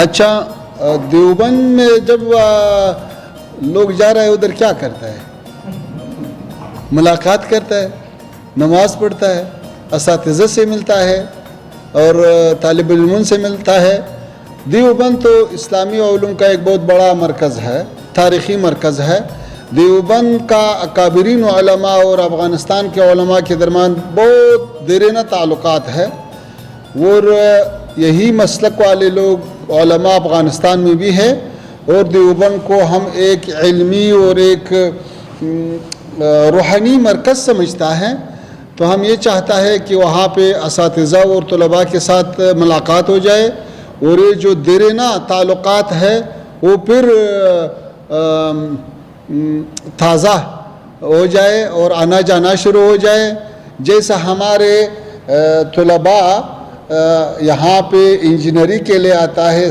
اچھا، دیوبند میں جب لوگ جا رہے ہیں ادھر کیا کرتا ہے؟ ملاقات کرتا ہے، نماز پڑھتا ہے، اساتذہ سے ملتا ہے اور طالب علموں سے ملتا ہے۔ دیوبند تو اسلامی علوم کا ایک بہت بڑا مرکز ہے، تاریخی مرکز ہے۔ دیوبند کا اکابرین علماء اور افغانستان کے علماء کے درمیان بہت دیرینہ تعلقات ہے، اور یہی مسلک والے لوگ علماء افغانستان میں بھی ہے، اور دیوبند کو ہم ایک علمی اور ایک روحانی مرکز سمجھتا ہے۔ تو ہم یہ چاہتا ہے کہ وہاں پہ اساتذہ اور طلباء کے ساتھ ملاقات ہو جائے، اور یہ جو دیرینہ تعلقات ہے وہ پھر تازہ ہو جائے اور آنا جانا شروع ہو جائے۔ جیسا ہمارے طلباء یہاں پہ انجینئرنگ کے لیے آتا ہے،